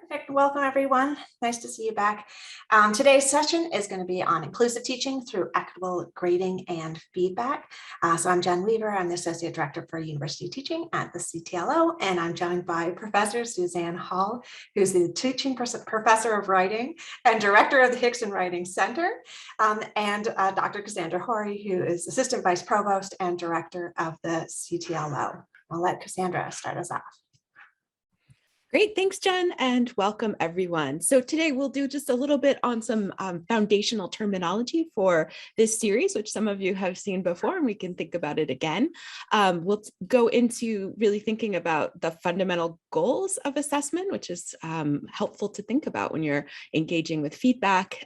Perfect. Welcome, everyone. Nice to see you back. Today's session is going to be on inclusive teaching through equitable grading and feedback. So I'm Jen Weaver. I'm the Associate Director for University Teaching at the CTLO, and I'm joined by Professor Suzanne Hall, who's the Teaching Professor of Writing and Director of the Hickson Writing Center, and Dr. Cassandra Horry, who is Assistant Vice Provost and Director of the CTLO. I'll let Cassandra start us off. Great, thanks, Jen, and welcome everyone. So today we'll do just a little bit on some foundational terminology for this series, which some of you have seen before, and we can think about it again. We'll go into really thinking about the fundamental goals of assessment, which is helpful to think about when you're engaging with feedback.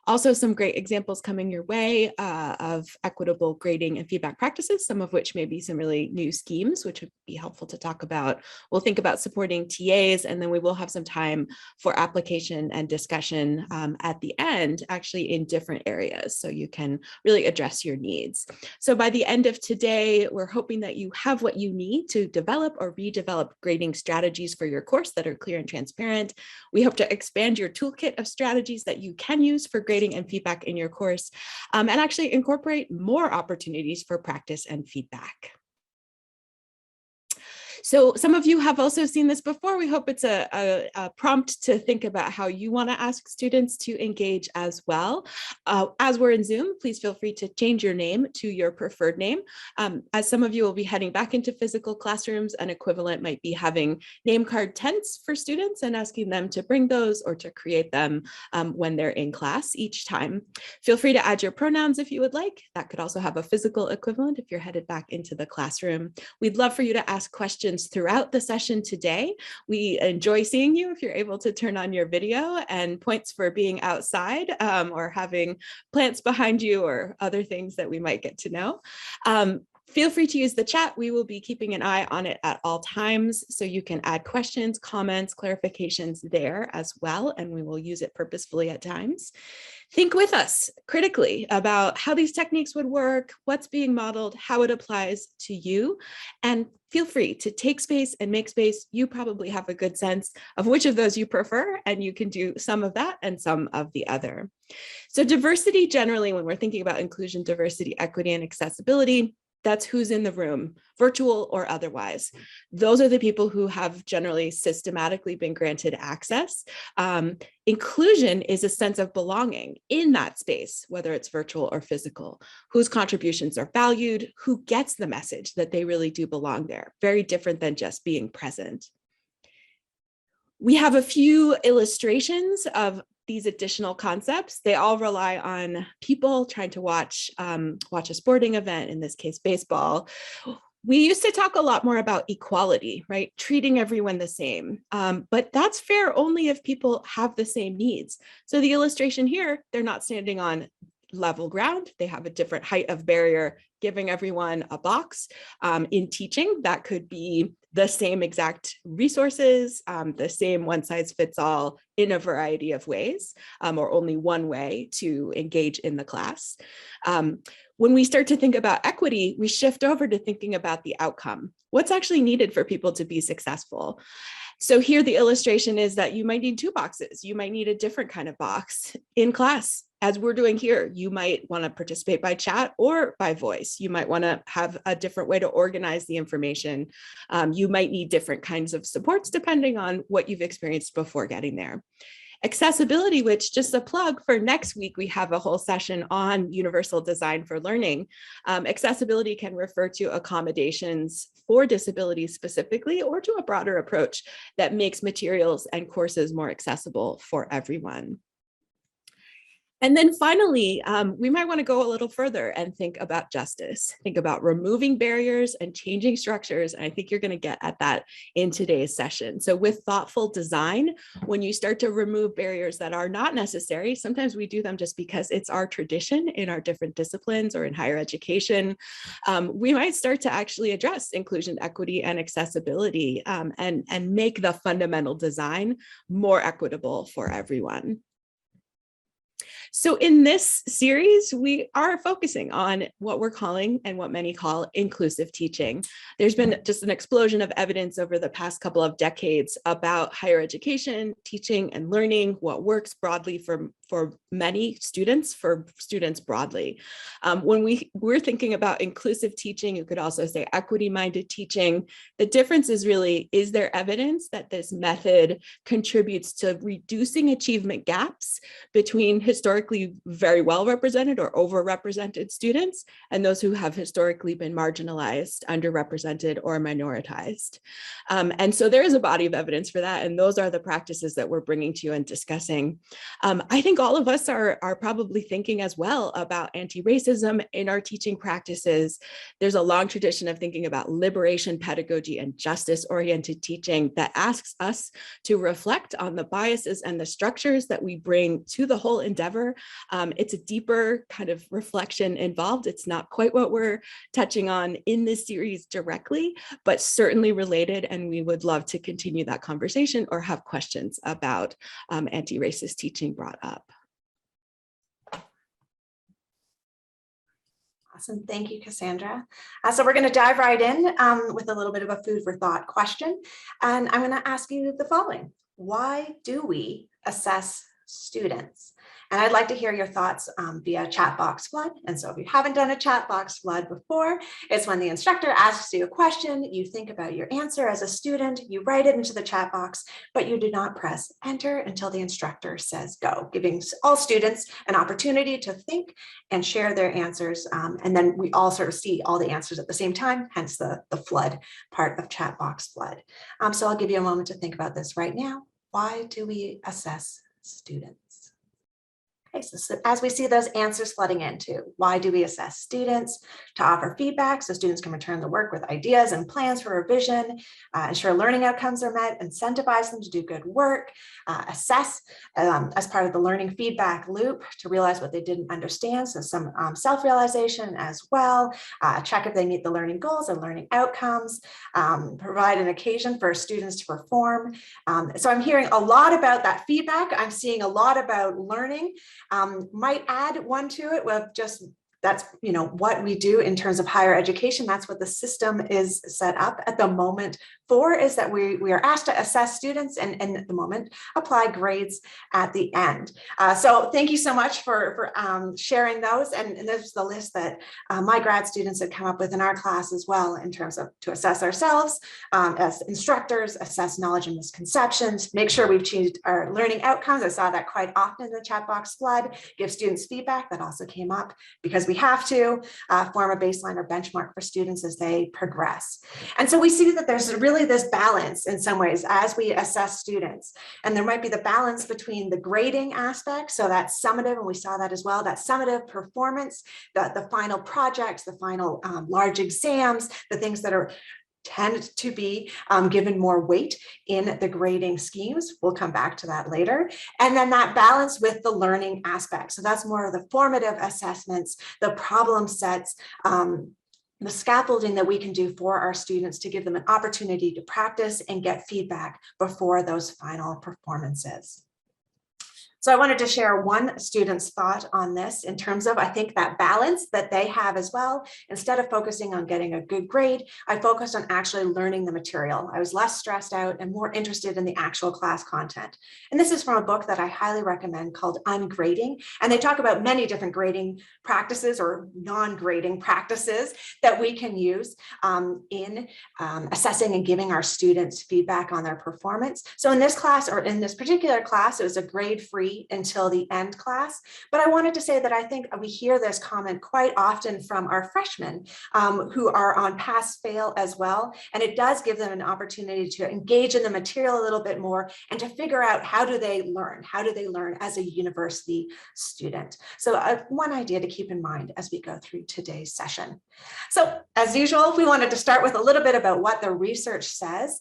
Also, some great examples coming your way of equitable grading and feedback practices, some of which may be some really new schemes, which would be helpful to talk about. We'll think about supporting TAs, and then we will have some time for application and discussion at the end, actually in different areas, so you can really address your needs. So by the end of today, we're hoping that you have what you need to develop or redevelop grading strategies for your course that are clear and transparent. We hope to expand your toolkit of strategies that you can use for grading and feedback in your course, and actually incorporate more opportunities for practice and feedback. So some of you have also seen this before. We hope it's a prompt to think about how you want to ask students to engage as well. As we're in Zoom, please feel free to change your name to your preferred name. As some of you will be heading back into physical classrooms, an equivalent might be having name card tents for students and asking them to bring those or to create them when they're in class each time. Feel free to add your pronouns if you would like. That could also have a physical equivalent if you're headed back into the classroom. We'd love for you to ask questions throughout the session today. We enjoy seeing you if you're able to turn on your video, and points for being outside or having plants behind you or other things that we might get to know. Feel free to use the chat. We will be keeping an eye on it at all times, so you can add questions, comments, clarifications there as well, and we will use it purposefully at times. Think with us critically about how these techniques would work, what's being modeled, how it applies to you, and feel free to take space and make space. You probably have a good sense of which of those you prefer, and you can do some of that and some of the other. So diversity generally, when we're thinking about inclusion, diversity, equity, and accessibility, that's who's in the room, virtual or otherwise. Those are the people who have generally systematically been granted access. Inclusion is a sense of belonging in that space, whether it's virtual or physical, whose contributions are valued, who gets the message that they really do belong there. Very different than just being present. We have a few illustrations of these additional concepts. They all rely on people trying to watch a sporting event, in this case, baseball. We used to talk a lot more about equality, right? Treating everyone the same, but that's fair only if people have the same needs. So the illustration here, they're not standing on level ground. They have a different height of barrier, giving everyone a box. In teaching, that could be the same exact resources, the same one size fits all in a variety of ways, or only one way to engage in the class. When we start to think about equity, we shift over to thinking about the outcome. What's actually needed for people to be successful? So here the illustration is that you might need two boxes. You might need a different kind of box in class. As we're doing here, you might want to participate by chat or by voice. You might want to have a different way to organize the information. You might need different kinds of supports depending on what you've experienced before getting there. Accessibility, which, just a plug for next week, we have a whole session on universal design for learning. Accessibility can refer to accommodations for disabilities specifically, or to a broader approach that makes materials and courses more accessible for everyone. And then finally, we might want to go a little further and think about justice, think about removing barriers and changing structures. And I think you're going to get at that in today's session. So with thoughtful design, when you start to remove barriers that are not necessary, sometimes we do them just because it's our tradition in our different disciplines or in higher education, we might start to actually address inclusion, equity, and accessibility, and make the fundamental design more equitable for everyone. So in this series, we are focusing on what we're calling and what many call inclusive teaching. There's been just an explosion of evidence over the past couple of decades about higher education, teaching and learning, what works broadly for many students, for students broadly. When we're thinking about inclusive teaching, you could also say equity-minded teaching. The difference is really, is there evidence that this method contributes to reducing achievement gaps between historically very well represented or overrepresented students and those who have historically been marginalized, underrepresented, or minoritized? And so there is a body of evidence for that, and those are the practices that we're bringing to you and discussing. I think all of us are probably thinking as well about anti-racism in our teaching practices. There's a long tradition of thinking about liberation pedagogy and justice-oriented teaching that asks us to reflect on the biases and the structures that we bring to the whole endeavor. It's a deeper kind of reflection involved. It's not quite what we're touching on in this series directly, but certainly related, and we would love to continue that conversation or have questions about anti-racist teaching brought up. Awesome. Thank you, Cassandra. So we're going to dive right in with a little bit of a food for thought question. And I'm going to ask you the following. Why do we assess students? And I'd like to hear your thoughts via chat box flood. And so if you haven't done a chat box flood before, it's when the instructor asks you a question, you think about your answer as a student, you write it into the chat box, but you do not press enter until the instructor says go, giving all students an opportunity to think and share their answers. And then we all sort of see all the answers at the same time, hence the flood part of chat box flood. So I'll give you a moment to think about this right now. Why do we assess students? Okay, so as we see those answers flooding into, why do we assess students? To offer feedback so students can return the work with ideas and plans for revision, ensure learning outcomes are met, incentivize them to do good work, assess as part of the learning feedback loop to realize what they didn't understand, so some self-realization as well, check if they meet the learning goals and learning outcomes, provide an occasion for students to perform. So I'm hearing a lot about that feedback. I'm seeing a lot about learning. Might add one to it with just that's what we do in terms of higher education. That's what the system is set up at the moment for, is that we are asked to assess students and at the moment apply grades at the end. So thank you so much for sharing those. And there's the list that my grad students had come up with in our class as well, in terms of to assess ourselves as instructors, assess knowledge and misconceptions, make sure we've achieved our learning outcomes. I saw that quite often in the chat box flood. Give students feedback, that also came up, because we have to form a baseline or benchmark for students as they progress. And so we see that there's really this balance in some ways as we assess students. And there might be the balance between the grading aspect, so that's summative, and we saw that as well, that summative performance, the final projects, the final large exams, the things that are tend to be given more weight in the grading schemes. We'll come back to that later. And then that balance with the learning aspect. So that's more of the formative assessments, the problem sets, the scaffolding that we can do for our students to give them an opportunity to practice and get feedback before those final performances. So I wanted to share one student's thought on this in terms of, I think, that balance that they have as well. Instead of focusing on getting a good grade, I focused on actually learning the material. I was less stressed out and more interested in the actual class content. And this is from a book that I highly recommend called Ungrading. And they talk about many different grading practices or non-grading practices that we can use in assessing and giving our students feedback on their performance. So in this class, or in this particular class, it was a grade-free until the end class. But I wanted to say that I think we hear this comment quite often from our freshmen who are on pass-fail as well. And it does give them an opportunity to engage in the material a little bit more and to figure out how do they learn? How do they learn as a university student? So one idea to keep in mind as we go through today's session. So as usual, we wanted to start with a little bit about what the research says.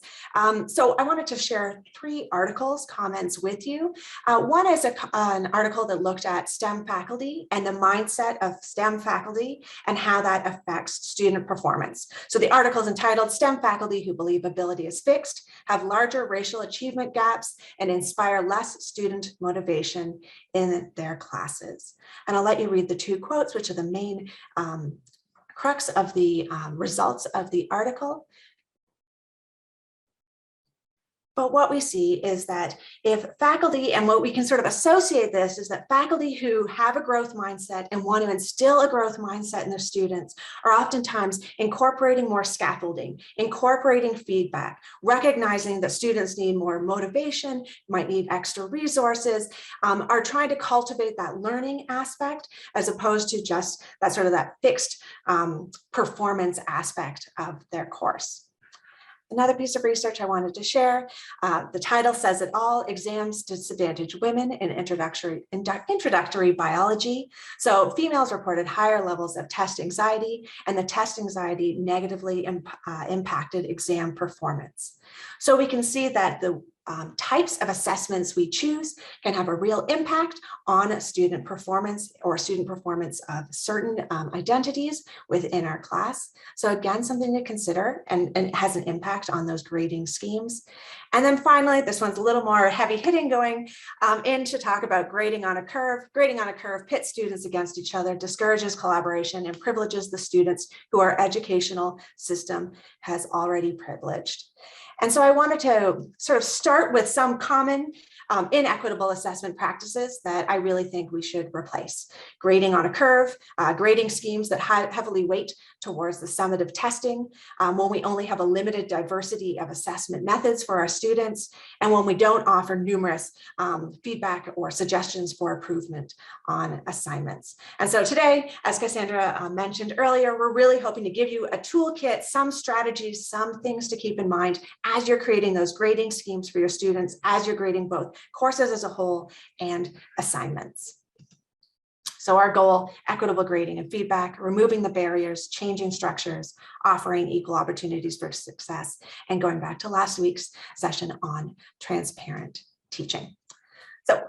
So I wanted to share 3 articles, comments with you. One is is an article that looked at STEM faculty and the mindset of STEM faculty and how that affects student performance. So the article is entitled "STEM Faculty Who Believe Ability is Fixed, Have Larger Racial Achievement Gaps, and Inspire Less Student Motivation in Their Classes." And I'll let you read the two quotes, which are the main crux of the results of the article. But what we see is that if faculty, and what we can sort of associate this is that faculty who have a growth mindset and want to instill a growth mindset in their students are oftentimes incorporating more scaffolding, incorporating feedback, recognizing that students need more motivation, might need extra resources, are trying to cultivate that learning aspect as opposed to just that sort of that fixed performance aspect of their course. Another piece of research I wanted to share, the title says it all: exams disadvantage women in introductory biology. So females reported higher levels of test anxiety, and the test anxiety negatively impacted exam performance. So we can see that the types of assessments we choose can have a real impact on student performance or student performance of certain identities within our class. So again, something to consider, and it has an impact on those grading schemes. And then finally, this one's a little more heavy hitting, going in to talk about grading on a curve. Grading on a curve pits students against each other, discourages collaboration, and privileges the students who our educational system has already privileged. And so I wanted to sort of start with some common inequitable assessment practices that I really think we should replace. Grading on a curve, grading schemes that heavily weight towards the summative testing, when we only have a limited diversity of assessment methods for our students, and when we don't offer numerous feedback or suggestions for improvement on assignments. And so today, as Cassandra mentioned earlier, we're really hoping to give you a toolkit, some strategies, some things to keep in mind as you're creating those grading schemes for your students, as you're grading both courses as a whole and assignments. So our goal: equitable grading and feedback, removing the barriers, changing structures, offering equal opportunities for success, and going back to last week's session on transparent teaching. So,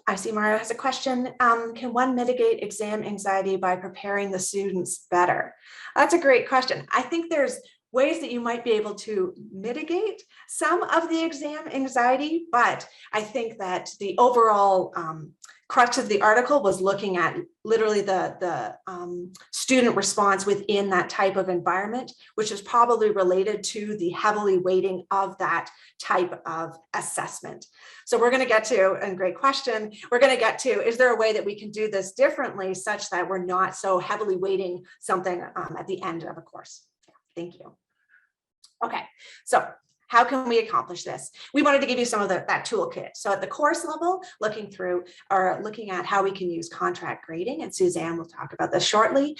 I see Mario has a question. Can one mitigate exam anxiety by preparing the students better? That's a great question. I think there's ways that you might be able to mitigate some of the exam anxiety, but I think that the overall crux of the article was looking at literally the student response within that type of environment, which is probably related to the heavily weighting of that type of assessment. So we're going to get to, and great question, we're going to get to, is there a way that we can do this differently such that we're not so heavily weighting something at the end of a course? Thank you. Okay, so how can we accomplish this? We wanted to give you some of that toolkit. So at the course level, looking at how we can use contract grading, and Suzanne will talk about this shortly,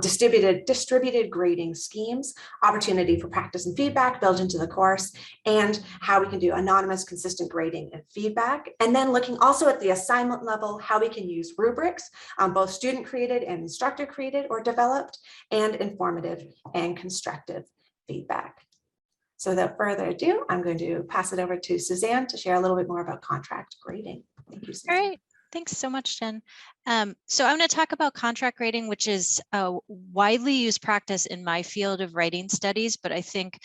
distributed grading schemes, opportunity for practice and feedback built into the course, and how we can do anonymous, consistent grading and feedback. And then looking also at the assignment level, how we can use rubrics, both student created and instructor created or developed, and informative and constructive feedback. So without further ado, I'm going to pass it over to Suzanne to share a little bit more about contract grading. Thank you, Suzanne. All right. Thanks so much, Jen. So I'm going to talk about contract grading, which is a widely used practice in my field of writing studies, but I think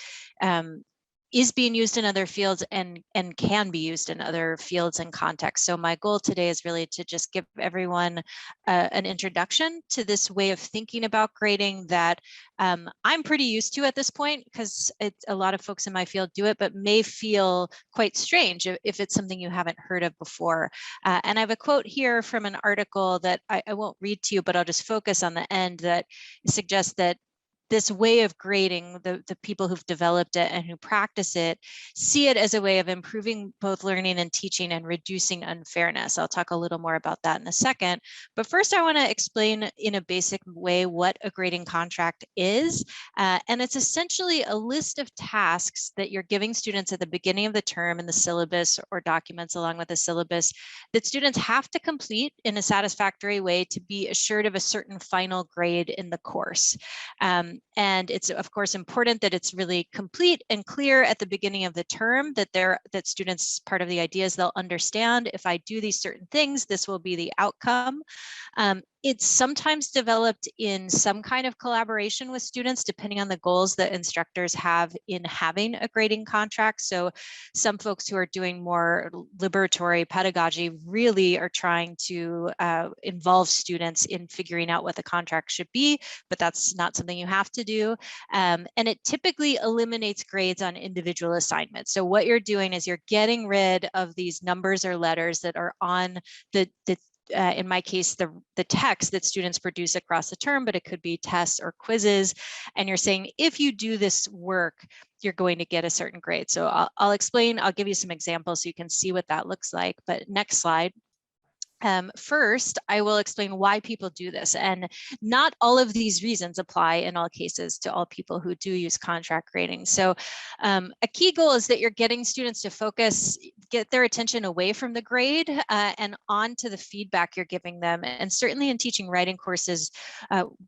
is being used in other fields and can be used in other fields and contexts. So my goal today is really to just give everyone an introduction to this way of thinking about grading that I'm pretty used to at this point, because a lot of folks in my field do it, but may feel quite strange if it's something you haven't heard of before. And I have a quote here from an article that I won't read to you, but I'll just focus on the end that suggests that this way of grading, the people who've developed it and who practice it, see it as a way of improving both learning and teaching and reducing unfairness. I'll talk a little more about that in a second. But first, I want to explain in a basic way what a grading contract is. And it's essentially a list of tasks that you're giving students at the beginning of the term in the syllabus or documents along with the syllabus that students have to complete in a satisfactory way to be assured of a certain final grade in the course. And it's of course important that it's really complete and clear at the beginning of the term, that students, part of the idea is they'll understand, if I do these certain things, this will be the outcome. It's sometimes developed in some kind of collaboration with students, depending on the goals that instructors have in having a grading contract. So some folks who are doing more liberatory pedagogy really are trying to involve students in figuring out what the contract should be, but that's not something you have to do. And it typically eliminates grades on individual assignments. So what you're doing is you're getting rid of these numbers or letters that are on the in my case, the text that students produce across the term, but it could be tests or quizzes. And you're saying, if you do this work, you're going to get a certain grade. So I'll explain, I'll give you some examples so you can see what that looks like. But next slide. First, I will explain why people do this, and not all of these reasons apply in all cases to all people who do use contract grading. So a key goal is that you're getting students to focus, get their attention away from the grade and onto the feedback you're giving them. And certainly in teaching writing courses,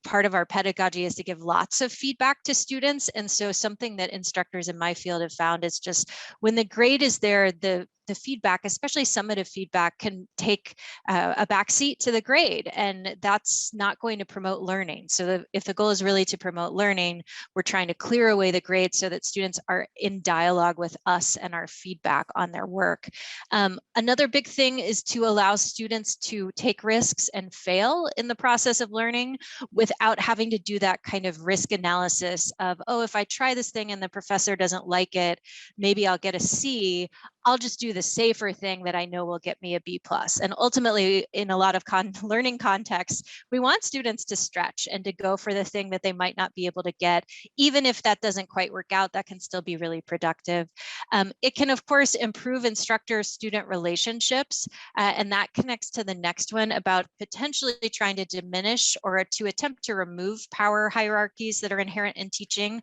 part of our pedagogy is to give lots of feedback to students. And so something that instructors in my field have found is just when the grade is there, the feedback, especially summative feedback, can take a backseat to the grade, and that's not going to promote learning. So if the goal is really to promote learning, we're trying to clear away the grade so that students are in dialogue with us and our feedback on their work. Another big thing is to allow students to take risks and fail in the process of learning without having to do that kind of risk analysis of, oh, if I try this thing and the professor doesn't like it, maybe I'll get a C. I'll just do the safer thing that I know will get me a B+. And ultimately, in a lot of learning contexts, we want students to stretch and to go for the thing that they might not be able to get. Even if that doesn't quite work out, that can still be really productive. It can, of course, improve instructor-student relationships. And that connects to the next one about potentially trying to diminish or to attempt to remove power hierarchies that are inherent in teaching.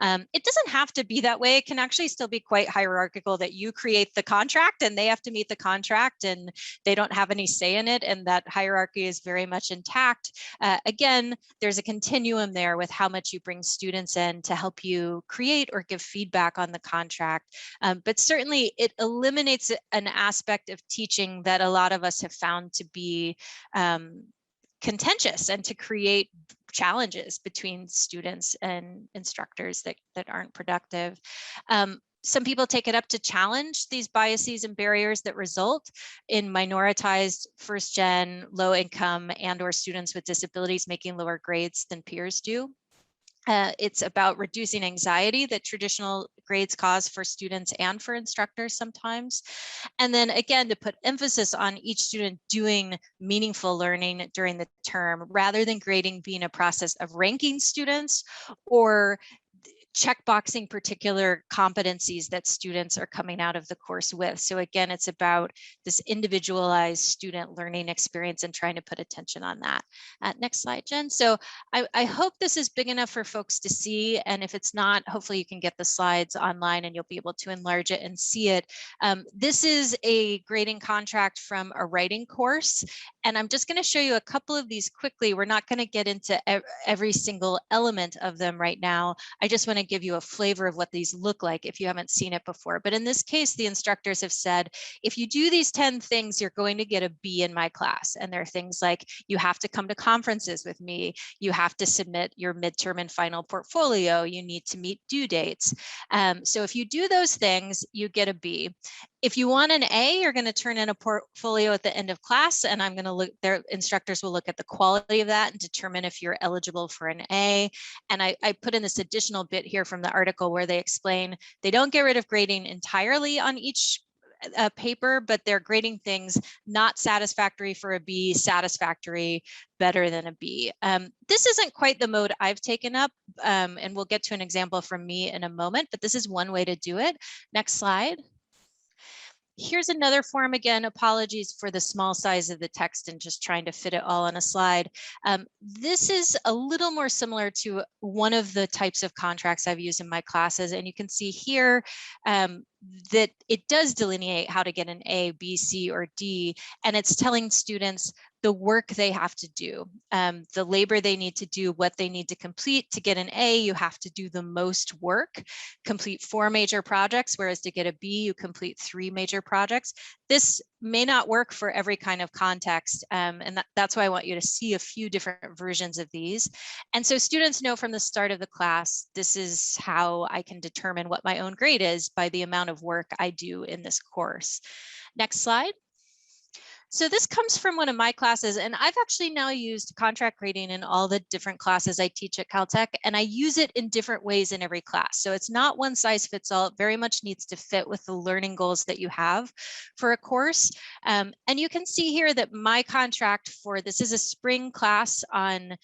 It doesn't have to be that way. It can actually still be quite hierarchical, that you create the contract and they have to meet the contract and they don't have any say in it, and that hierarchy is very much intact. Again, there's a continuum there with how much you bring students in to help you create or give feedback on the contract. But certainly it eliminates an aspect of teaching that a lot of us have found to be contentious and to create challenges between students and instructors that aren't productive. Some people take it up to challenge these biases and barriers that result in minoritized, first gen, low income, and or students with disabilities making lower grades than peers do. It's about reducing anxiety that traditional grades cause for students and for instructors sometimes. And then again, to put emphasis on each student doing meaningful learning during the term, rather than grading being a process of ranking students or checkboxing particular competencies that students are coming out of the course with. So again, it's about this individualized student learning experience and trying to put attention on that. Next slide, Jen. So I hope this is big enough for folks to see. And if it's not, hopefully you can get the slides online and you'll be able to enlarge it and see it. This is a grading contract from a writing course. And I'm just going to show you a couple of these quickly. We're not going to get into every single element of them right now. I just want to give you a flavor of what these look like if you haven't seen it before. But in this case, the instructors have said, if you do these 10 things, you're going to get a B in my class. And there are things like, you have to come to conferences with me. You have to submit your midterm and final portfolio. You need to meet due dates. So if you do those things, you get a B. If you want an A, you're going to turn in a portfolio at the end of class, and I'm going to look, their instructors will look at the quality of that and determine if you're eligible for an A. And I put in this additional bit here from the article where they explain they don't get rid of grading entirely on each paper, but they're grading things not satisfactory for a B, satisfactory, better than a B. This isn't quite the mode I've taken up, and we'll get to an example from me in a moment, but this is one way to do it. Next slide. Here's another form. Again, apologies for the small size of the text and just trying to fit it all on a slide. This is a little more similar to one of the types of contracts I've used in my classes. And you can see here that it does delineate how to get an A, B, C, or D. And it's telling students, the work they have to do, the labor they need to do, what they need to complete. To get an A, you have to do the most work, complete 4 major projects, whereas to get a B, you complete 3 major projects. This may not work for every kind of context, and that's why I want you to see a few different versions of these. And so students know from the start of the class, this is how I can determine what my own grade is by the amount of work I do in this course. Next slide. So this comes from one of my classes, and I've actually now used contract grading in all the different classes I teach at Caltech, and I use it in different ways in every class. So it's not one size fits all. It very much needs to fit with the learning goals that you have for a course. And you can see here that my contract for this is a spring class on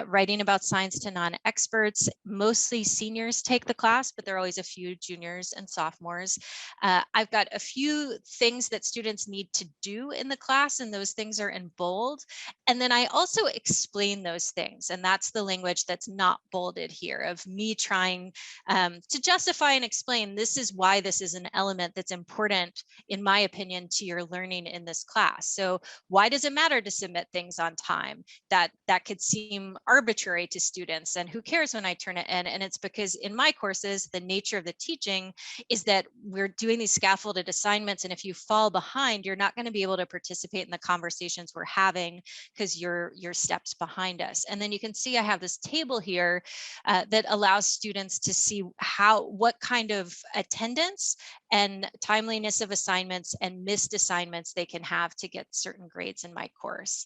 writing about science to non-experts. Mostly seniors take the class, but there are always a few juniors and sophomores. I've got a few things that students need to do in the class, and those things are in bold. And then I also explain those things, and that's the language that's not bolded here, of me trying to justify and explain this is why this is an element that's important, in my opinion, to your learning in this class. So why does it matter to submit things on time? That could seem arbitrary to students, and who cares when I turn it in? And it's because in my courses, the nature of the teaching is that we're doing these scaffolded assignments, and if you fall behind, you're not going to be able to participate in the conversations we're having because you're steps behind us. And then you can see I have this table here that allows students to see what kind of attendance and timeliness of assignments and missed assignments they can have to get certain grades in my course.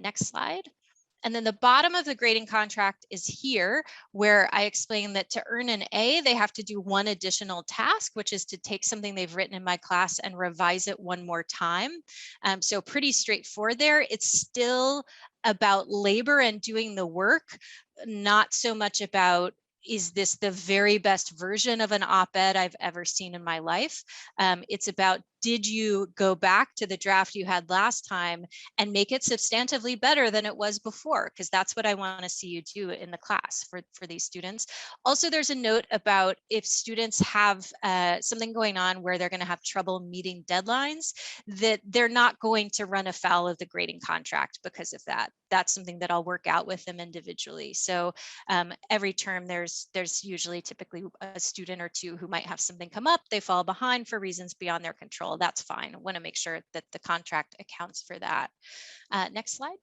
Next slide. And then the bottom of the grading contract is here, where I explain that to earn an A, they have to do one additional task, which is to take something they've written in my class and revise it one more time. So pretty straightforward there. It's still about labor and doing the work, not so much about, is this the very best version of an op-ed I've ever seen in my life? It's about, did you go back to the draft you had last time and make it substantively better than it was before? Because that's what I want to see you do in the class for these students. Also, there's a note about if students have something going on where they're going to have trouble meeting deadlines, that they're not going to run afoul of the grading contract because of that. That's something that I'll work out with them individually. So every term there's usually typically a student or two who might have something come up, they fall behind for reasons beyond their control. That's fine. I want to make sure that the contract accounts for that. Next slide.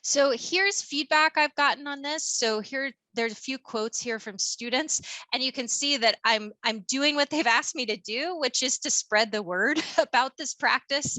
So here's feedback I've gotten on this. So there's a few quotes here from students, and you can see that I'm doing what they've asked me to do, which is to spread the word about this practice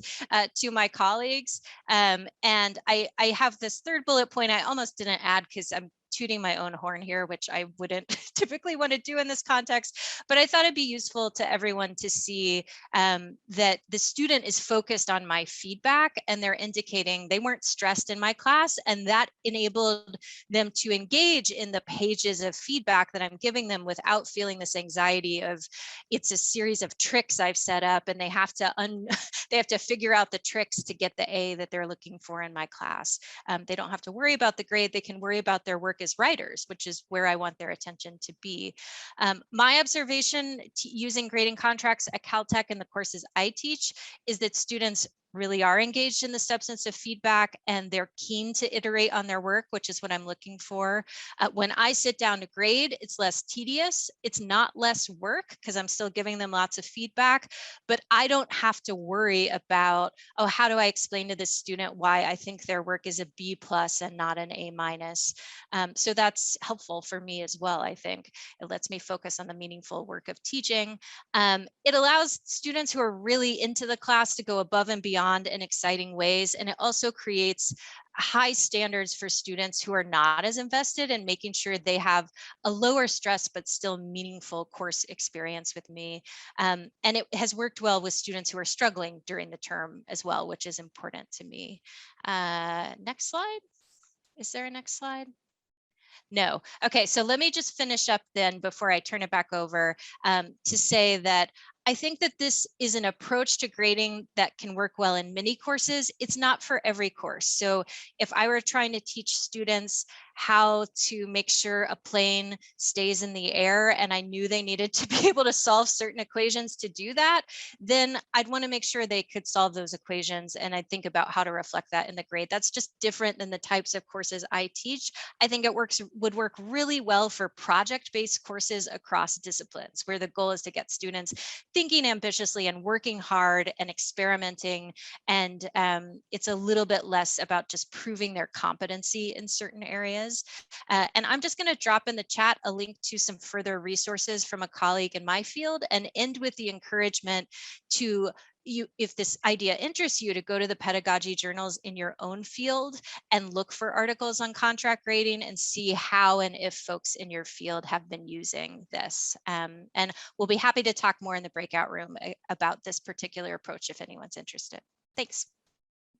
to my colleagues. And I have this third bullet point I almost didn't add because I'm tooting my own horn here, which I wouldn't typically want to do in this context, but I thought it'd be useful to everyone to see that the student is focused on my feedback, and they're indicating they weren't stressed in my class, and that enabled them to engage in the pages of feedback that I'm giving them without feeling this anxiety of, it's a series of tricks I've set up and they have to figure out the tricks to get the A that they're looking for in my class. They don't have to worry about the grade. They can worry about their work as writers, which is where I want their attention to be. My observation using grading contracts at Caltech and the courses I teach is that students really are engaged in the substance of feedback, and they're keen to iterate on their work, which is what I'm looking for. When I sit down to grade, it's less tedious. It's not less work because I'm still giving them lots of feedback, but I don't have to worry about, oh, how do I explain to this student why I think their work is a B+ and not an A-. So that's helpful for me as well. I think it lets me focus on the meaningful work of teaching. It allows students who are really into the class to go above and beyond in exciting ways. And it also creates high standards for students who are not as invested in making sure they have a lower stress but still meaningful course experience with me. And it has worked well with students who are struggling during the term as well, which is important to me. Next slide. Is there a next slide? No. Okay, so let me just finish up then before I turn it back over to say that I think that this is an approach to grading that can work well in mini courses. It's not for every course. So if I were trying to teach students how to make sure a plane stays in the air and I knew they needed to be able to solve certain equations to do that, then I'd want to make sure they could solve those equations, and I'd think about how to reflect that in the grade. That's just different than the types of courses I teach. I think it would work really well for project-based courses across disciplines, where the goal is to get students thinking ambitiously and working hard and experimenting. And it's a little bit less about just proving their competency in certain areas. And I'm just going to drop in the chat a link to some further resources from a colleague in my field, and end with the encouragement to you, if this idea interests you, to go to the pedagogy journals in your own field and look for articles on contract grading and see how and if folks in your field have been using this. And we'll be happy to talk more in the breakout room about this particular approach if anyone's interested. Thanks.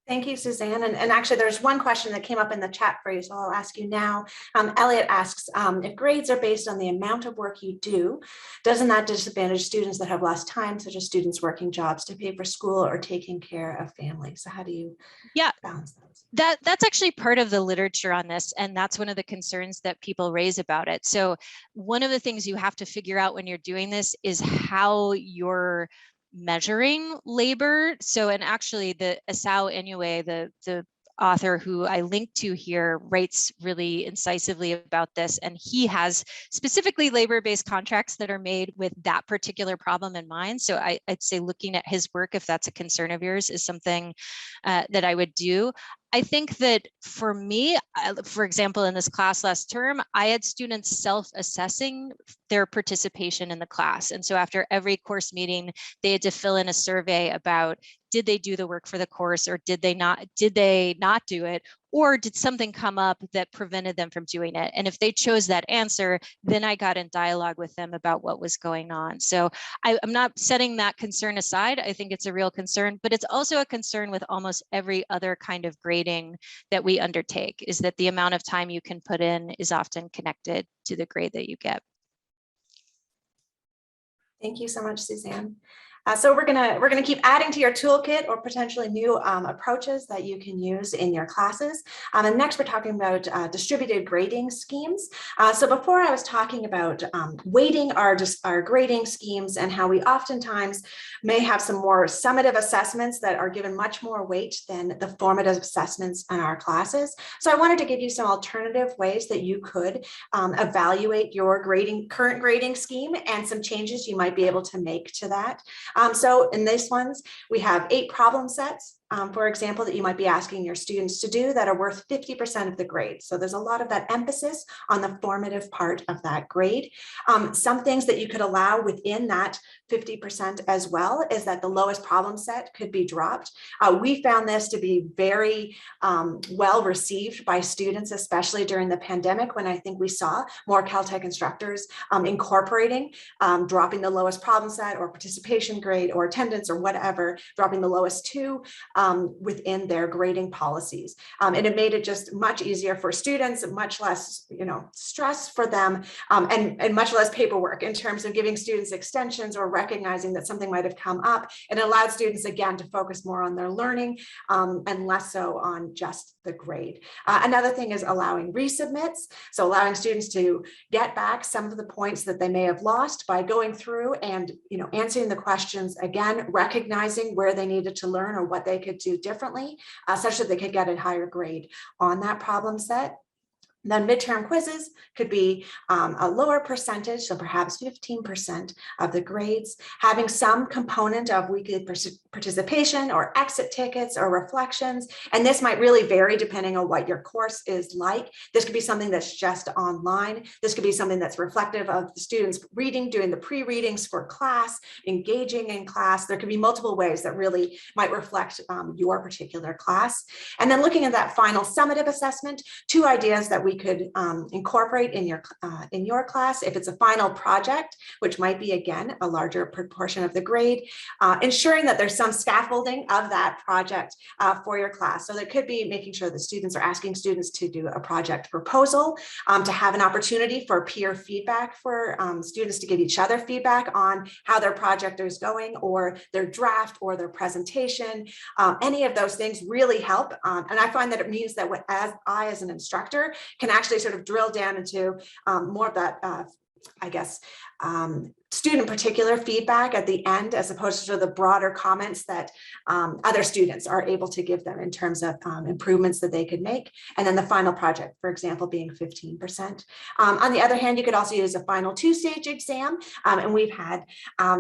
Thank you, Suzanne. And actually, there's one question that came up in the chat for you, so I'll ask you now. Elliot asks, if grades are based on the amount of work you do, doesn't that disadvantage students that have less time, such as students working jobs to pay for school or taking care of families? So how do you balance those? That's actually part of the literature on this, and that's one of the concerns that people raise about it. So one of the things you have to figure out when you're doing this is how you're measuring labor. So, and actually the Asao Inoue, the author who I linked to here, writes really incisively about this, and he has specifically labor-based contracts that are made with that particular problem in mind. So I'd say looking at his work, if that's a concern of yours, is something that I would do. I think that for me, for example, in this class last term, I had students self-assessing their participation in the class. And so after every course meeting, they had to fill in a survey about, did they do the work for the course, or did they not do it? Or did something come up that prevented them from doing it? And if they chose that answer, then I got in dialogue with them about what was going on. So I'm not setting that concern aside. I think it's a real concern, but it's also a concern with almost every other kind of grading that we undertake, is that the amount of time you can put in is often connected to the grade that you get. Thank you so much, Suzanne. So we're gonna keep adding to your toolkit or potentially new approaches that you can use in your classes. And next we're talking about distributed grading schemes. So before I was talking about weighting our grading schemes and how we oftentimes may have some more summative assessments that are given much more weight than the formative assessments in our classes. So I wanted to give you some alternative ways that you could evaluate your current grading scheme and some changes you might be able to make to that. So in these ones, we have 8 problem sets, for example, that you might be asking your students to do that are worth 50% of the grade. So there's a lot of that emphasis on the formative part of that grade. Some things that you could allow within that 50% as well is that the lowest problem set could be dropped. We found this to be very well received by students, especially during the pandemic, when I think we saw more Caltech instructors incorporating dropping the lowest problem set or participation grade or attendance or whatever, dropping the lowest 2 within their grading policies. And it made it just much easier for students, much less, stress for them, and much less paperwork in terms of giving students extensions or recognizing that something might have come up. And it allowed students, again, to focus more on their learning and less so on just the grade. Another thing is allowing resubmits. So allowing students to get back some of the points that they may have lost by going through and, answering the questions again, recognizing where they needed to learn or what they could do differently, such that they could get a higher grade on that problem set. Then midterm quizzes could be a lower percentage, so perhaps 15% of the grades, having some component of weekly participation or exit tickets or reflections. And this might really vary depending on what your course is like. This could be something that's just online. This could be something that's reflective of the students reading, doing the pre-readings for class, engaging in class. There could be multiple ways that really might reflect your particular class. And then looking at that final summative assessment, 2 ideas that we could incorporate in your class. If it's a final project, which might be, again, a larger proportion of the grade, ensuring that there's some scaffolding of that project for your class. So there could be making sure that students are asking students to do a project proposal, to have an opportunity for peer feedback, for students to give each other feedback on how their project is going, or their draft, or their presentation. Any of those things really help. And I find that it means that as an instructor, can actually sort of drill down into more of that, I guess, student particular feedback at the end, as opposed to the broader comments that other students are able to give them in terms of improvements that they could make. And then the final project, for example, being 15%. On the other hand, you could also use a final 2-stage exam. And we've had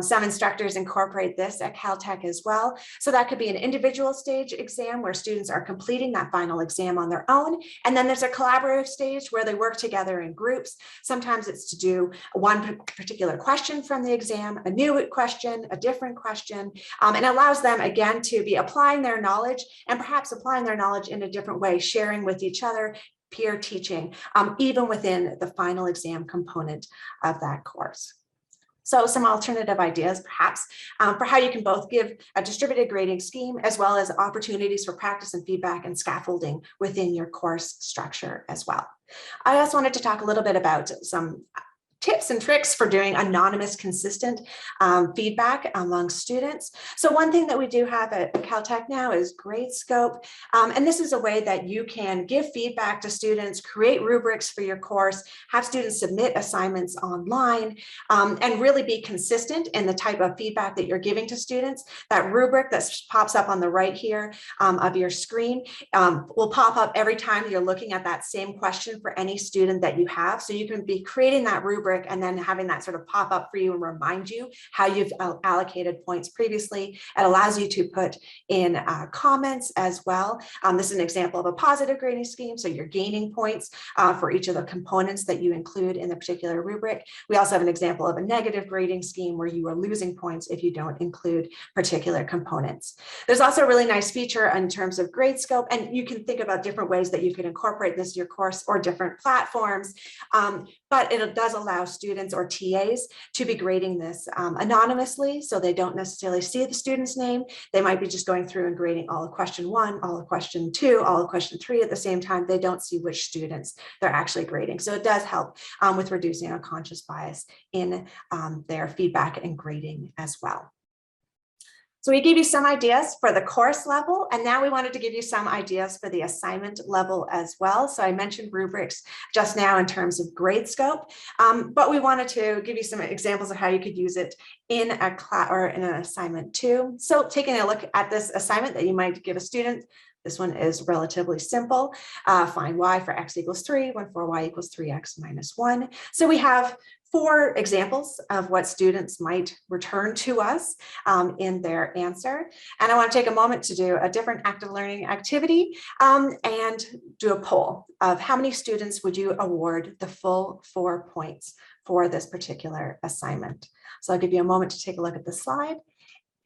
some instructors incorporate this at Caltech as well. So that could be an individual stage exam where students are completing that final exam on their own. And then there's a collaborative stage where they work together in groups. Sometimes it's to do one particular question from the exam, a new question, a different question, and allows them, again, to be applying their knowledge, and perhaps applying their knowledge in a different way, sharing with each other, peer teaching, even within the final exam component of that course. So some alternative ideas, perhaps, for how you can both give a distributed grading scheme, as well as opportunities for practice and feedback and scaffolding within your course structure as well. I also wanted to talk a little bit about some tips and tricks for doing anonymous, consistent feedback among students. So one thing that we do have at Caltech now is Gradescope. And this is a way that you can give feedback to students, create rubrics for your course, have students submit assignments online, and really be consistent in the type of feedback that you're giving to students. That rubric that pops up on the right here of your screen will pop up every time you're looking at that same question for any student that you have. So you can be creating that rubric and then having that sort of pop up for you and remind you how you've allocated points previously. It allows you to put in comments as well. This is an example of a positive grading scheme. So you're gaining points for each of the components that you include in the particular rubric. We also have an example of a negative grading scheme where you are losing points if you don't include particular components. There's also a really nice feature in terms of Gradescope, and you can think about different ways that you could incorporate this to your course or different platforms. But it does allow students or TAs to be grading this anonymously, so they don't necessarily see the student's name. They might be just going through and grading all of question 1, all of question 2, all of question 3 at the same time. They don't see which students they're actually grading. So it does help with reducing unconscious bias in their feedback and grading as well. So we gave you some ideas for the course level, and now we wanted to give you some ideas for the assignment level as well. So I mentioned rubrics just now in terms of Gradescope, but we wanted to give you some examples of how you could use it in a class or in an assignment too. So taking a look at this assignment that you might give a student, this one is relatively simple. Find y for x equals 3, when for y equals 3x minus 1. So we have 4 examples of what students might return to us in their answer. And I want to take a moment to do a different active learning activity and do a poll of how many students would you award the full 4 points for this particular assignment. So I'll give you a moment to take a look at the slide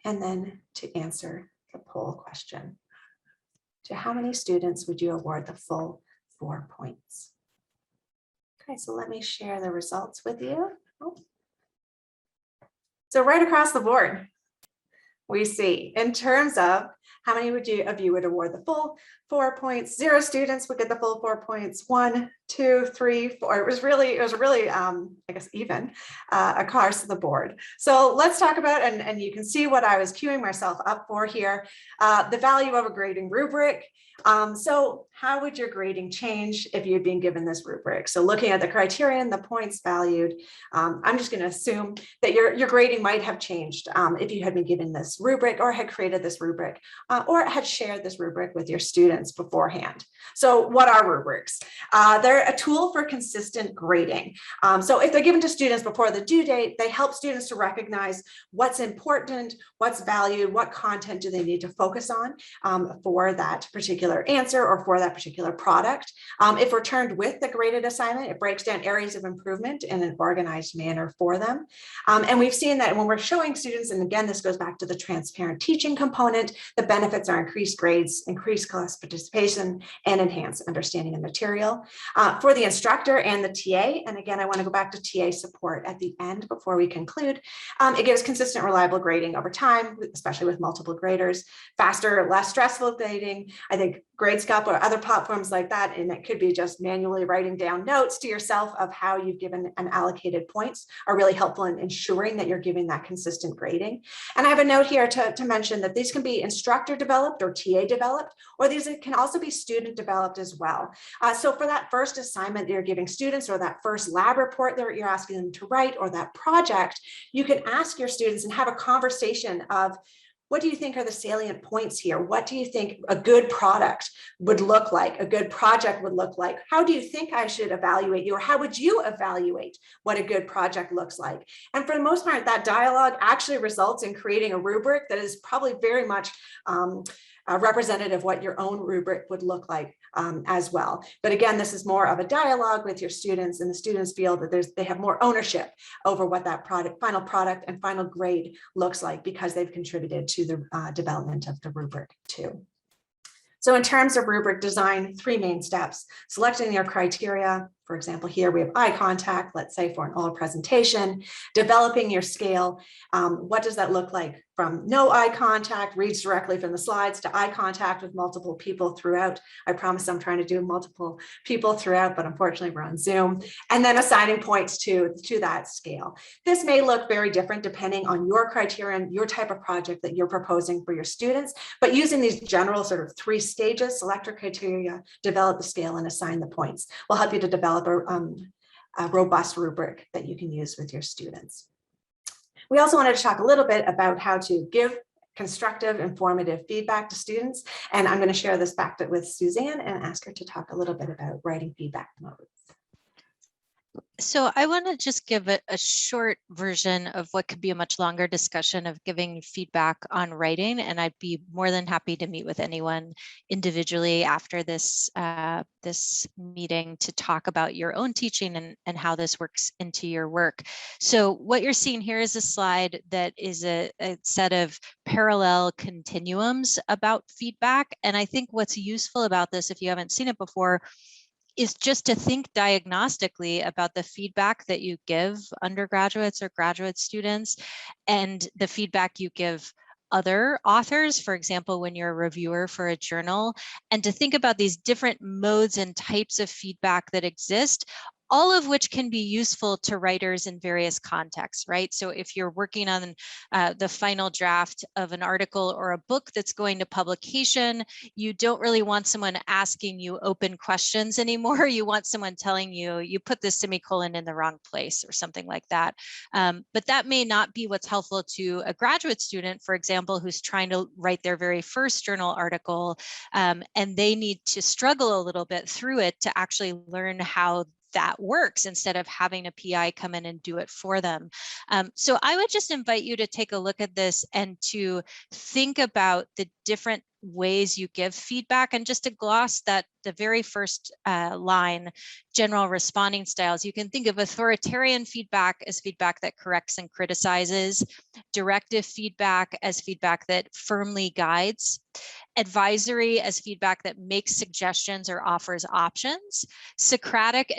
and then to answer the poll question. To how many students would you award the full 4 points? Okay, so let me share the results with you. So right across the board, we see in terms of how many of you would award the full 4 points. 0 students would get the full 4 points. 1, 2, 3, 4. It was really, I guess, even across the board. So let's talk about, and you can see what I was queuing myself up for here, the value of a grading rubric. So how would your grading change if you'd been given this rubric? So looking at the criterion, the points valued, I'm just going to assume that your grading might have changed if you had been given this rubric or had created this rubric or had shared this rubric with your students beforehand. So what are rubrics? They're a tool for consistent grading. So if they're given to students before the due date, they help students to recognize what's important, what's valued, what content do they need to focus on for that particular particular answer or for that particular product. If returned with the graded assignment, it breaks down areas of improvement in an organized manner for them. And we've seen that when we're showing students, and again, this goes back to the transparent teaching component, the benefits are increased grades, increased class participation, and enhanced understanding of material. For the instructor and the TA, and again, I want to go back to TA support at the end before we conclude, it gives consistent, reliable grading over time, especially with multiple graders, faster, less stressful grading. I think Gradescope or other platforms like that, and it could be just manually writing down notes to yourself of how you've given and allocated points, are really helpful in ensuring that you're giving that consistent grading. And I have a note here to mention that these can be instructor developed or TA developed, or these can also be student developed as well. So for that first assignment that you're giving students, or that first lab report that you're asking them to write, or that project, you can ask your students and have a conversation of, what do you think are the salient points here? What do you think a good product would look like? A good project would look like? How do you think I should evaluate you? Or how would you evaluate what a good project looks like? And for the most part, that dialogue actually results in creating a rubric that is probably very much representative of what your own rubric would look like as well. But again, this is more of a dialogue with your students, and the students feel that they have more ownership over what that final product and final grade looks like, because they've contributed to the development of the rubric too. So in terms of rubric design, 3 main steps: selecting your criteria. For example, here we have eye contact, let's say for an oral presentation, developing your scale. What does that look like? From no eye contact, reads directly from the slides, to eye contact with multiple people throughout. I promise I'm trying to do multiple people throughout, but unfortunately we're on Zoom. And then assigning points to that scale. This may look very different depending on your criterion, your type of project that you're proposing for your students, but using these general sort of 3 stages: select your criteria, develop the scale, and assign the points, will help you to develop a robust rubric that you can use with your students. We also wanted to talk a little bit about how to give constructive, informative feedback to students. And I'm going to share this back with Suzanne and ask her to talk a little bit about writing feedback modes. So I want to just give a short version of what could be a much longer discussion of giving feedback on writing, and I'd be more than happy to meet with anyone individually after this this meeting to talk about your own teaching and how this works into your work. So what you're seeing here is a slide that is a set of parallel continuums about feedback, and I think what's useful about this, if you haven't seen it before, is just to think diagnostically about the feedback that you give undergraduates or graduate students and the feedback you give other authors, for example, when you're a reviewer for a journal, and to think about these different modes and types of feedback that exist, all of which can be useful to writers in various contexts, right? So if you're working on the final draft of an article or a book that's going to publication, you don't really want someone asking you open questions anymore. You want someone telling you, you put the semicolon in the wrong place or something like that. But that may not be what's helpful to a graduate student, for example, who's trying to write their very first journal article, and they need to struggle a little bit through it to actually learn how that works instead of having a PI come in and do it for them. So I would just invite you to take a look at this and to think about the different ways you give feedback, and just to gloss that the very first line, general responding styles. You can think of authoritarian feedback as feedback that corrects and criticizes, directive feedback as feedback that firmly guides, advisory as feedback that makes suggestions or offers options, Socratic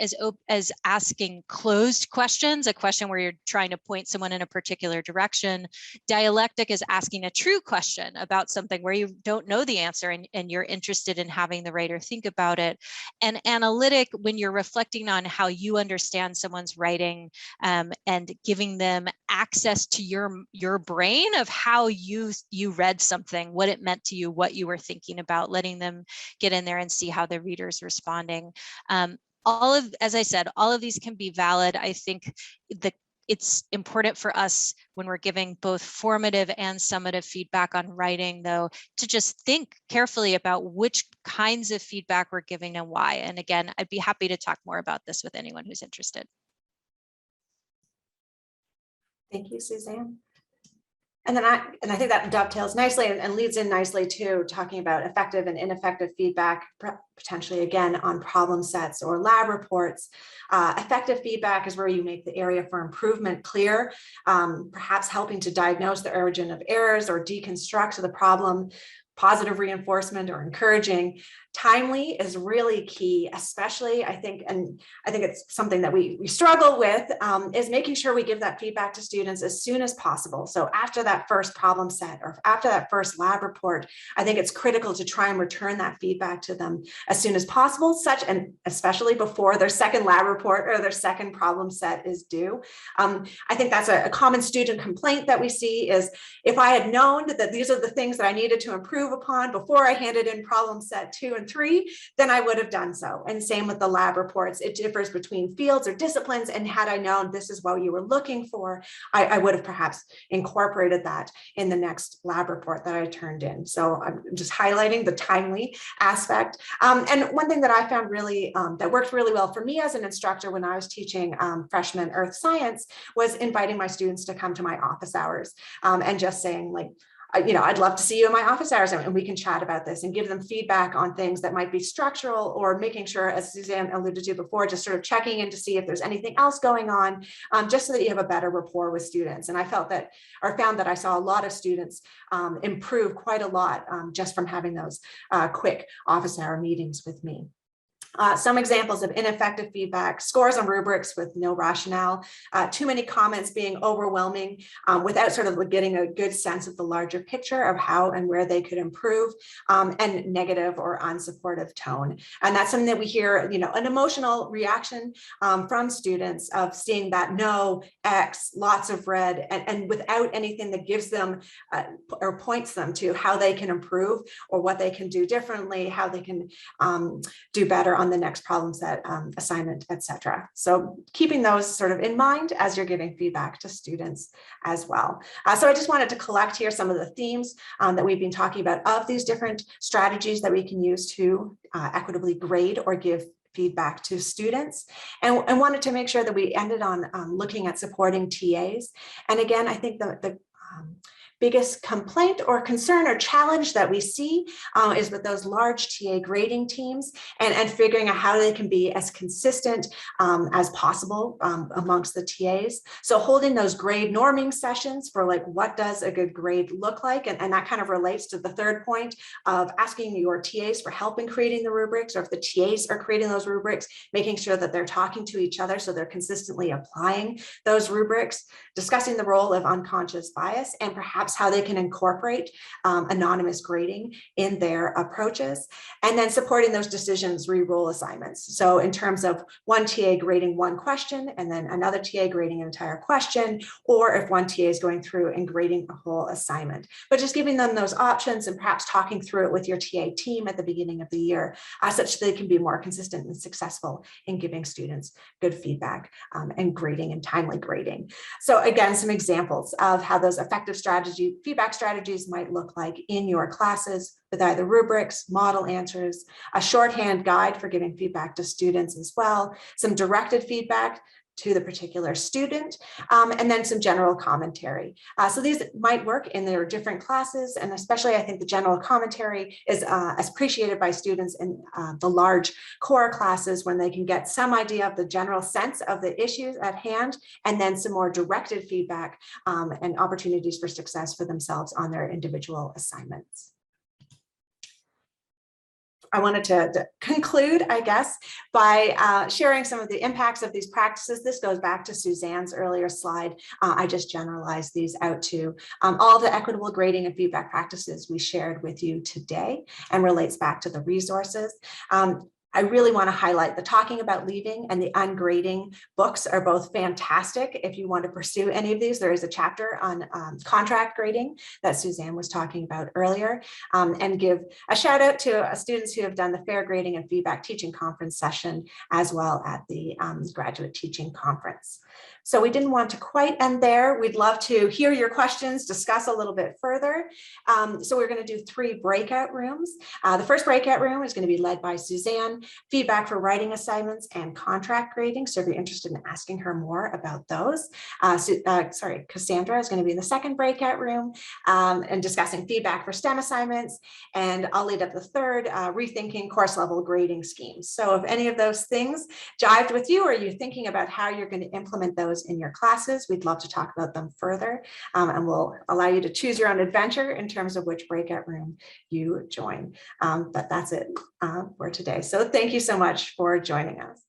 as asking closed questions, a question where you're trying to point someone in a particular direction, dialectic is asking a true question about something where you don't know the answer and you're interested in having the writer think about it, and analytic when you're reflecting on how you understand someone's writing and giving them access to your brain of how you read something, what it meant to you, what you were thinking about, letting them get in there and see how the reader's responding. As I said, all of these can be valid. I think it's important for us when we're giving both formative and summative feedback on writing, though, to just think carefully about which kinds of feedback we're giving and why. And again, I'd be happy to talk more about this with anyone who's interested. Thank you, Suzanne. And then I think that dovetails nicely and leads in nicely to talking about effective and ineffective feedback, potentially again on problem sets or lab reports. Effective feedback is where you make the area for improvement clear, perhaps helping to diagnose the origin of errors or deconstruct the problem. Positive reinforcement or encouraging. Timely is really key, especially I think it's something that we struggle with, is making sure we give that feedback to students as soon as possible. So after that first problem set or after that first lab report, I think it's critical to try and return that feedback to them as soon as possible, and especially before their second lab report or their second problem set is due. I think that's a common student complaint that we see is, if I had known that these are the things that I needed to improve upon before I handed in problem set 2 and 3, then I would have done so. And same with the lab reports. It differs between fields or disciplines. And had I known this is what you were looking for, I would have perhaps incorporated that in the next lab report that I turned in. So I'm just highlighting the timely aspect. And one thing that I found really, that worked really well for me as an instructor when I was teaching freshman earth science was inviting my students to come to my office hours and just saying, like, I'd love to see you in my office hours and we can chat about this and give them feedback on things that might be structural, or making sure, as Suzanne alluded to before, just sort of checking in to see if there's anything else going on, just so that you have a better rapport with students. And I found that I saw a lot of students improve quite a lot just from having those quick office hour meetings with me. Some examples of ineffective feedback: scores on rubrics with no rationale, too many comments being overwhelming without sort of getting a good sense of the larger picture of how and where they could improve, and negative or unsupportive tone. And that's something that we hear, an emotional reaction from students of seeing that no, X, lots of red, and without anything that gives them or points them to how they can improve or what they can do differently, how they can do better on the next problem set, assignment, etc. So keeping those sort of in mind as you're giving feedback to students as well. So I just wanted to collect here some of the themes that we've been talking about of these different strategies that we can use to equitably grade or give feedback to students, and wanted to make sure that we ended on looking at supporting TAs. And again, I think the biggest complaint or concern or challenge that we see is with those large TA grading teams and figuring out how they can be as consistent as possible amongst the TAs. So holding those grade norming sessions for, like, what does a good grade look like? And that kind of relates to the third point of asking your TAs for help in creating the rubrics, or if the TAs are creating those rubrics, making sure that they're talking to each other so they're consistently applying those rubrics, discussing the role of unconscious bias, and perhaps how they can incorporate anonymous grading in their approaches, and then supporting those decisions re-roll assignments. So in terms of one TA grading one question and then another TA grading an entire question, or if one TA is going through and grading a whole assignment, but just giving them those options and perhaps talking through it with your TA team at the beginning of the year, such that they can be more consistent and successful in giving students good feedback and grading and timely grading. So again, some examples of how those effective feedback strategies might look like in your classes, with either rubrics, model answers, a shorthand guide for giving feedback to students as well, some directed feedback to the particular student, and then some general commentary. So these might work in their different classes, and especially I think the general commentary is appreciated by students in the large core classes, when they can get some idea of the general sense of the issues at hand, and then some more directed feedback and opportunities for success for themselves on their individual assignments. I wanted to conclude, I guess, by sharing some of the impacts of these practices. This goes back to Suzanne's earlier slide. I just generalized these out to all the equitable grading and feedback practices we shared with you today, and relates back to the resources. I really want to highlight the Talking About Leaving and the Ungrading books are both fantastic. If you want to pursue any of these, there is a chapter on contract grading that Suzanne was talking about earlier, and give a shout out to students who have done the Fair Grading and Feedback Teaching Conference session, as well at the Graduate Teaching Conference. So we didn't want to quite end there. We'd love to hear your questions, discuss a little bit further. So we're going to do 3 breakout rooms. The first breakout room is going to be led by Suzanne. feedback for writing assignments, and contract grading. So if you're interested in asking her more about those, Cassandra is going to be in the second breakout room and discussing feedback for STEM assignments. And I'll lead up the third, rethinking course level grading schemes. So if any of those things jived with you, or you're thinking about how you're going to implement those in your classes, we'd love to talk about them further. And we'll allow you to choose your own adventure in terms of which breakout room you join. But that's it for today. So thank you so much for joining us.